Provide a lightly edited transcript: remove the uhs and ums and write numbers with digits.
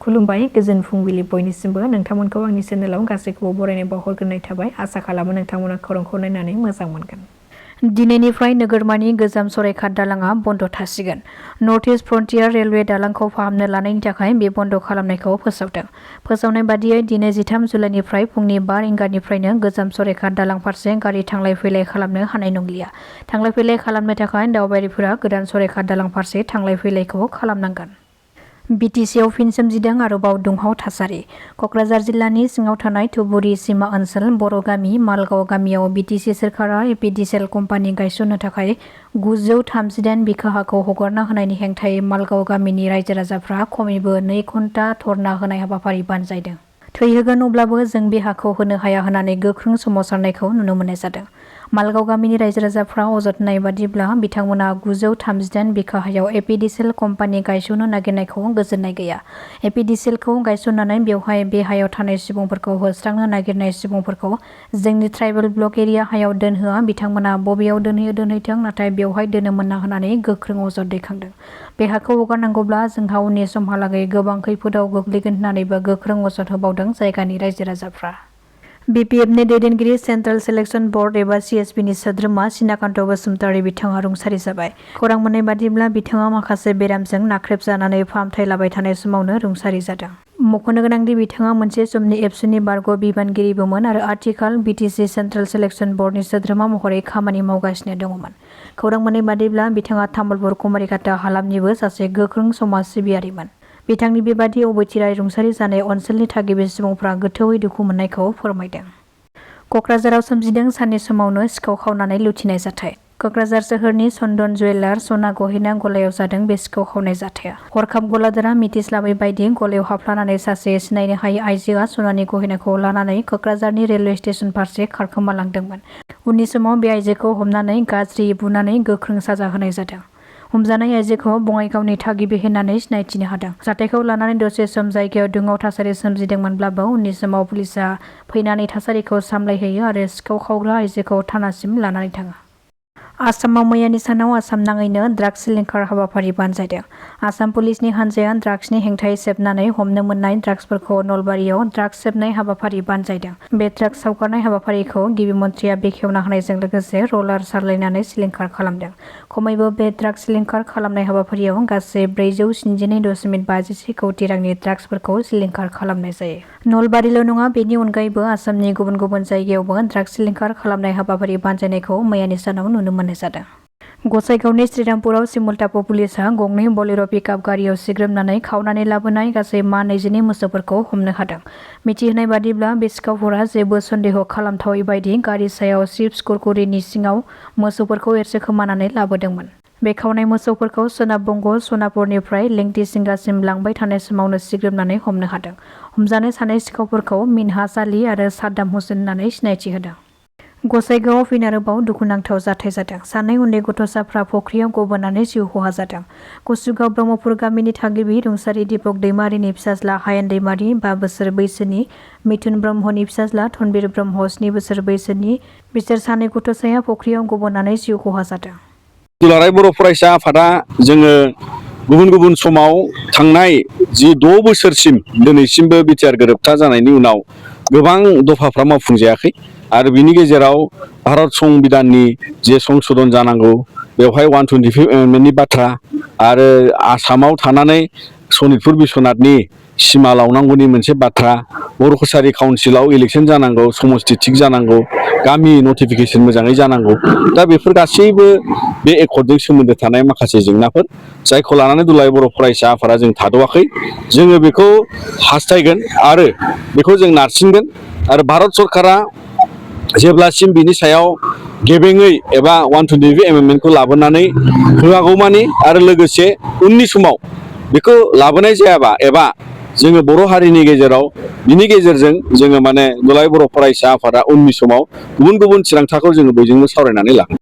खुलुमबाय गोजोन फुंबिलि बयनिसिमबो नोंथांमोनखौ आंनि चेनेलाव गासैखौबो बरायनाय बावहरग्रोनाय थाबाय आसा खालामो नोंथांमोना खौरांखौ नायनानै मोजां मोनगोन। दिनैनिफ्राय नोगोरमानि गोजाम सराइघाट दालांआ बन्द थासिगोन। नर्थ इस्ट फ्रन्टियार रेलवे दालांखौ फाहामनो लानायनि थाखाय बे बन्द खालामनायखौ फोसावदों। फोसावनाय बादियै दिनै 13 जुलाइनिफ्राय फुंनि 5 रिंगानिफ्रायनो गोजाम सराइघाट दालां फारसे गारि थांलाय फैलाय खालामनो हानाय नंलिया। थांलाय फैलाय खालामनो थाखाय दावबायारिफोरा गोदान सराइघाट दालां फारसे थांलाय फैलायखौ खालामनांगोन। BTCआव फिन सोमजिदों आरोबाव दुंहाव थासारि। कक्राझार जिल्लानि सिङाव थानाय धुबुरी सीमा ओनसोल बर' गामि मालगाव गामियाव BTC सोरखारा UPPL कम्पानि गायसननो थाखाय 938 बिखा हाखौ हगारना होनायनि हेंथायै मालगाव गामिनि रायजो राजाफ्रा खमैबो 2 घन्टा धरना होनाय हाबाफारि बानजायदों। थै होगोन अब्लाबो जों बे हाखौ होनो हाया होननानै गोख्रों सोमावसारनायखौ नुनो मोननाय जादों। मालगाव गामिनि रायजो राजाफ्रा अजद होनाय बादिब्ला बिथांमोना 938 बिखा हायाव UPPL कम्पानि गायसननो नागिरनायखौ गोजोननाय गैया। UPPLखौ गायसननानै बेवहाय बे हायाव थानाय सुबुंफोरखौ होस्रांनो नागिरनाय सुबुंफोरखौ जोंनि ट्राइबेल ब्लक एरिया हायाव दोनहोआ बिथांमोना बबेयाव दोनहैयो दोनहैथों नाथाय बेवहाय दोननो मोना होननानै गोख्रों अजद दैखांदों। बे हाखौ हगारनांगौब्ला जोंहा उननि समहालागै गोबां खैफोदाव गोग्लैगोन होननानैबो गोख्रों अजद होबावदों जायगानि रायजो राजाफ्रा। BPFनि दैदेनगिरि सेन्ट्रेल सेलेक्सन बर्ड एबा CSBनि सोद्रोमा सिनाकान्त बसुमतारी बिथाङा रुंसारि जाबाय। खौरां मोननाय बादिब्ला बिथाङा माखासे बेरामजों नाख्रेबजानानै फाहामथाय लाबाय थानाय समावनो रुंसारि जादों। मख'नो गोनांदि बिथाङा मोनसे समनि एबसुनि बारग' बिबानगिरिबोमोन आरो आथिखाल BTC सेन्ट्रेल सेलेक्सन बर्डनि सोद्रोमा महरै खामानि मावगासिनो दङमोन। खौरां मोननाय बादिब्ला बिथाङा तामुलपुर कुमारिघाटा हालामनिबो सासे गोख्रों समाज सिबियारिमोन। बिथांनि बेबादि अबथिरायै रुंसारि जानाय ओनसोलनि थागिबि सुबुंफ्रा गोथौयै दुखु मोननायखौ फोरमायदों। कक्राझाराव सोमजिदों साननि समावनो सिखाव खावनानै लुथिनाय जाथाय। कक्राझार सोहोरनि चन्दन जुवेलार सना गहेना गलायाव जादों बे सिखाव खावनाय जाथाया। हरखाब गलादारा मिथिस्लाबै बायदि गलायाव हाबफ्लानानै सासे सिनायनो हायै आइजोआ सनानि गहेनाखौ लानानै कक्राझारनि रेलवे स्टेसन फारसे खारखोमालांदोंमोन। उननि समाव बे आइजोखौ हमनानै गाज्रि बुनानै गोख्रों साजा होनाय जादों। हमजानाय आइजोखौ बङाइगावनि थागिबि होननानै सिनायथिनो हादों। जाथायखौ लानानै दसे सम जायगायाव दुंहाव थासारि सोमजिदोंमोनब्लाबो उननि समाव पुलिसा फैनानै थासारिखौ सामलायहैयो आरो सिखाव खावग्रा आइजोखौ थानासिम लानानै थाङो। आसामाव मैयानि सानाव आसाम नाङैनो ड्राग्स सिलिंखार हाबाफारि बानजायदों। आसाम पुलिसनि हान्जाया ड्राग्सनि हेंथायै सेबनानै हमनो मोननाय ड्राग्सफोरखौ नलबारियाव ड्राग्स सेबनाय हाबाफारि बानजायदों। बे ड्राग्स सावगारनाय हाबाफारिखौ गिबि मन्थ्रिया बेखेवना होनायजों लोगोसे रलार सारलायनानै सिलिंखार खालामदों। खमैबो बे ड्राग्स सिलिंखार खालामनाय हाबाफारियाव गासै 472.56 कौटि रांनि ड्राग्सफोरखौ सिलिंखार खालामनाय जायो। नलबारिल' नङा बेनि अनगायैबो आसामनि गुबुन गुबुन जायगायावबो ड्राग्स सिलिंखार खालामनाय हाबाफारि बानजायनायखौ मैयानि सानाव नुनो मोननाय जादों। गसाइगावनि श्रीरामपुराव सिमुलटापु पुलिसआ गंनै बलेर' पिकआप गारियाव सिग्रोमनानै खावनानै लाबोनाय गासै मा 22 मोसौफोरखौ हमनो हादों। मिथिहोनाय बादिब्ला बे सिखावफोरा जेबो सन्देह खालामथावै बायदि गारि सायाव चिप्स कुरकुरेनि सिङाव मोसौफोरखौ एरसोखोमानानै लाबोदोंमोन। बे खावनाय मोसौफोरखौ सोनाब बंग' सनापुरनिफ्राय लेंथि सिंगासिम लांबाय थानाय समावनो सिग्रोमनानै हमनो हादों। हमजानाय सानै सिखावफोरखौ मिनहाज आली आरो साद्दाम हुसेन होननानै सिनायथि होदों। गसाइगावआव फिन आरोबाव दुखुनांथाव जाथाय जादों। सानै उन्दै गथ'साफ्रा फुख्रियाव गबोनानै जिउ खहा जादों। कुसुगाव ब्रह्मपुर गामिनि थागिबि रुंसारि दिपक दैमारिनि फिसाज्ला हायेन दैमारि 5 बोसोर बैसोनि, मिथुन ब्रह्मनि फिसाज्ला धनबीर ब्रह्म 7 बोसोर बैसोनि बिसोर सानै गथ'साया फुख्रियाव गबोनानै जिउ खहा जादों। दुलाराय बर' फरायसा आफादा जोङो गुबुन गुबुन समाव थांनाय जि 6 बोसोरसिम दिनैसिमबो बिटिआर गोरोबथा जानायनि उनाव गोबां दफाफ्रा मावफुंजायाखै आरो बिनि गेजेराव भारत संबिधाननि जे संशोधन जानांगौ बेवहाय 125 एमेन्डमेन्टनि बाथ्रा आरो आसामाव थानानै सनितपुर बिस्वनाथनि सिमा लावनांगौनि मोनसे बाथ्रा, बर' कसारि काउन्सिलाव इलेक्सन जानांगौ, समस्ति थिग जानांगौ, गामि नटिफिकेसन मोजाङै जानांगौ। दा बेफोर गासैबो बे एकर्डजों सोमोन्दो थानाय माखासे जेंनाफोर जायखौ लानानै दुलाराय बर' फरायसा आफादा जों थाद'आखै। जोङो बेखौ हास्थायगोन आरो बेखौ जों नारसिनगोन आरो भारत सरकारा जेब्लासिम बिनि सायाव गेबेङै एबा 125 एमेन्डमेन्टखौ लाबोनानै होआगौमानि आरो लोगोसे उननि समाव बेखौ लाबोनाय जायाबा एबा जोङो बर' हारिनि गेजेराव बिनि गेजेरजों जोङो दुलाराय बर' फरायसा आफादा उननि समाव गुबुन गुबुन थिरांथाखौ जोङो बयजोंबो सावरायनानै लागोन।